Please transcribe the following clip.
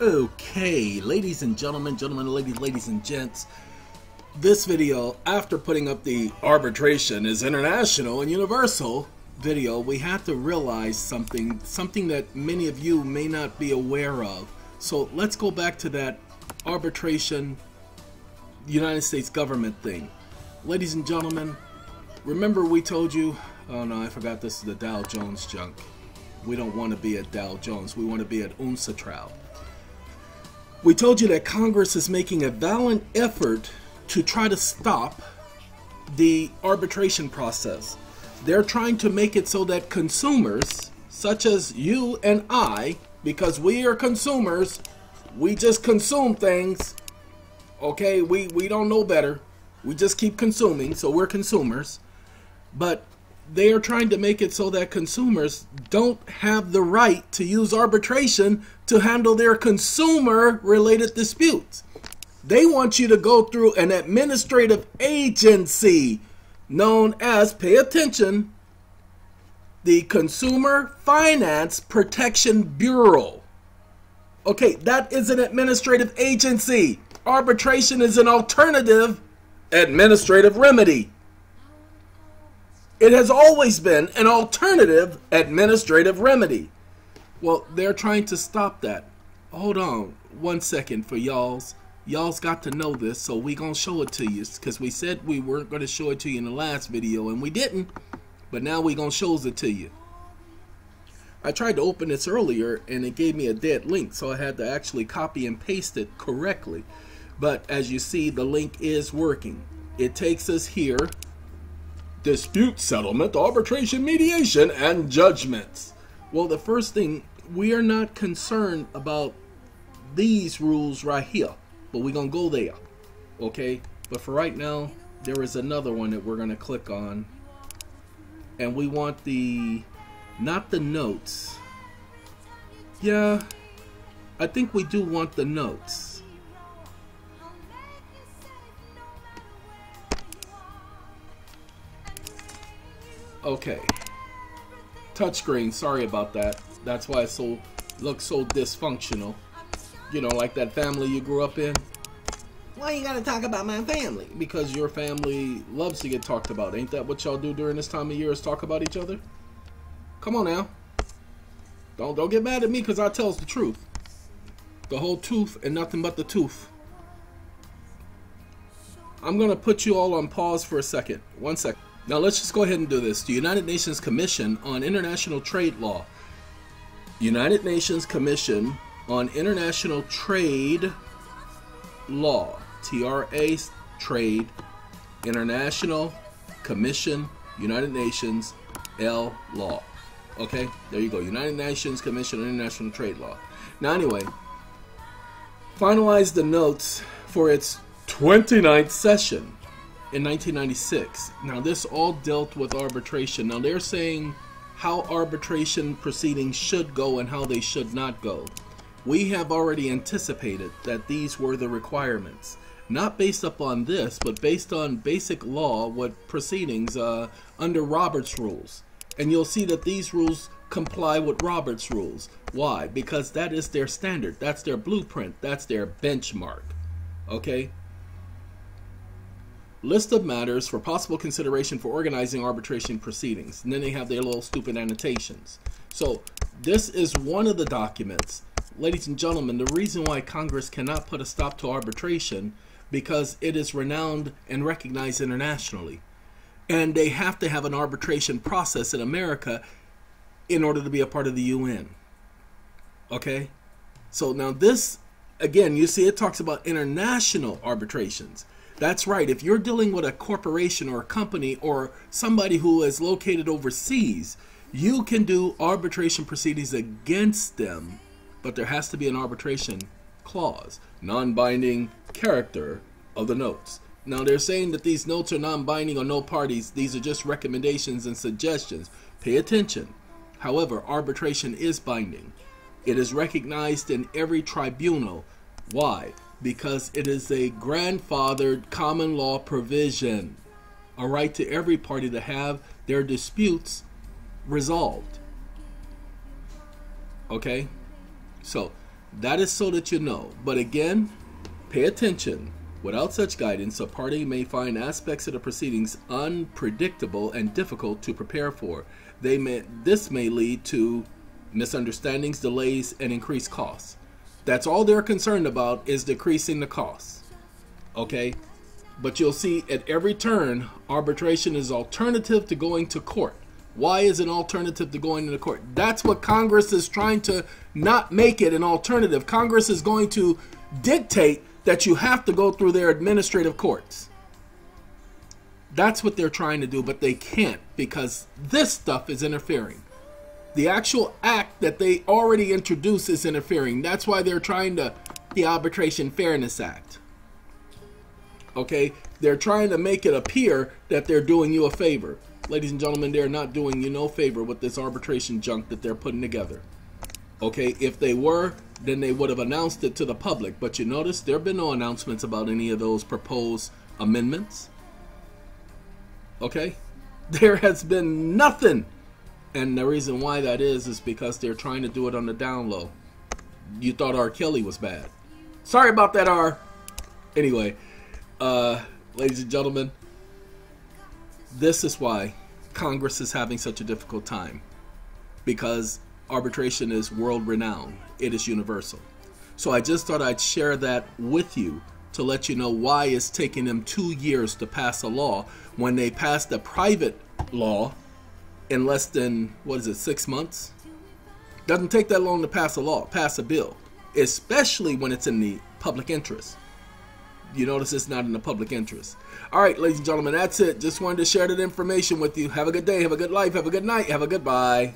Okay, ladies and gentlemen, ladies and gents, this video, after putting up the arbitration is international and universal video, we had to realize something that many of you may not be aware of. So let's go back to that arbitration United States government thing. Ladies and gentlemen, remember we told you, oh no, I forgot this is the Dow Jones junk. We don't want to be at Dow Jones, we want to be at EEON'S. We told you that Congress is making a valiant effort to try to stop the arbitration process. They're trying to make it so that consumers, such as you and I, because we are consumers, we just consume things, okay? We don't know better. We just keep consuming, so we're consumers. But they are trying to make it so that consumers don't have the right to use arbitration to handle their consumer-related disputes. They want you to go through an administrative agency known as, pay attention, the Consumer Finance Protection Bureau. Okay, that is an administrative agency. Arbitration is an alternative administrative remedy. It has always been an alternative administrative remedy. Well, they're trying to stop that. Hold on 1 second for y'alls. Y'all's got to know this, so we gonna show it to you, because we said we weren't gonna show it to you in the last video, and we didn't, but now we gonna show it to you. I tried to open this earlier, and it gave me a dead link, so I had to actually copy and paste it correctly. But as you see, the link is working. It takes us here. Dispute settlement, arbitration, mediation, and judgments. Well, the first thing, we are not concerned about these rules right here, but we're gonna go there, okay? But for right now, there is another one that we're gonna click on, and we want not the notes. Yeah, I think we do want the notes. Okay, touchscreen, sorry about that. That's why it looks so dysfunctional. You know, like that family you grew up in. Why you gotta talk about my family? Because your family loves to get talked about. Ain't that what y'all do during this time of year, is talk about each other? Come on now. Don't get mad at me, because I tells the truth. The whole truth and nothing but the truth. I'm gonna put you all on pause for a second. 1 second. Now let's just go ahead and do this. The United Nations Commission on International Trade Law. United Nations Commission on International Trade Law. TRA, Trade, International Commission, United Nations, L, Law. Okay, there you go. United Nations Commission on International Trade Law. Now anyway, finalized the notes for its 29th session in 1996. Now this all dealt with arbitration. Now they're saying how arbitration proceedings should go and how they should not go. We have already anticipated that these were the requirements, not based upon this, but based on basic law, what proceedings under Robert's rules. And you'll see that these rules comply with Robert's rules. Why? Because that is their standard, that's their blueprint, that's their benchmark. Okay? List of matters for possible consideration for organizing arbitration proceedings. And then they have their little stupid annotations. So this is one of the documents. Ladies and gentlemen, the reason why Congress cannot put a stop to arbitration, because it is renowned and recognized internationally. And they have to have an arbitration process in America in order to be a part of the UN. Okay? So now this, again, you see it talks about international arbitrations. That's right. If you're dealing with a corporation or a company or somebody who is located overseas, you can do arbitration proceedings against them, but there has to be an arbitration clause, non-binding character of the notes. Now they're saying that these notes are non-binding on no parties. These are just recommendations and suggestions. Pay attention. However, arbitration is binding. It is recognized in every tribunal. Why? Because it is a grandfathered common law provision, a right to every party to have their disputes resolved. Okay? So That is so that you know. But again, pay attention. Without such guidance, a party may find aspects of the proceedings unpredictable and difficult to prepare for. This may lead to misunderstandings, delays, and increased costs. That's all they're concerned about, is decreasing the costs. Okay? But you'll see at every turn, arbitration is alternative to going to court. Why is an alternative to going to the court? That's what Congress is trying to not make it an alternative. Congress is going to dictate that you have to go through their administrative courts. That's what they're trying to do, but they can't, because this stuff is interfering. The actual act that they already introduced is interfering. That's why they're trying to, the Arbitration Fairness Act. Okay? They're trying to make it appear that they're doing you a favor. Ladies and gentlemen, they're not doing you no favor with this arbitration junk that they're putting together. Okay? If they were, then they would have announced it to the public. But you notice there have been no announcements about any of those proposed amendments. Okay? There has been nothing. And the reason why that is because they're trying to do it on the down low. You thought R. Kelly was bad. Sorry about that, R. Anyway, ladies and gentlemen, this is why Congress is having such a difficult time. Because arbitration is world renowned. It is universal. So I just thought I'd share that with you to let you know why it's taking them 2 years to pass a law when they passed a private law in less than, 6 months? Doesn't take that long to pass a law, pass a bill, especially when it's in the public interest. You notice it's not in the public interest. All right, ladies and gentlemen, that's it. Just wanted to share that information with you. Have a good day, have a good life, have a good night, have a good bye.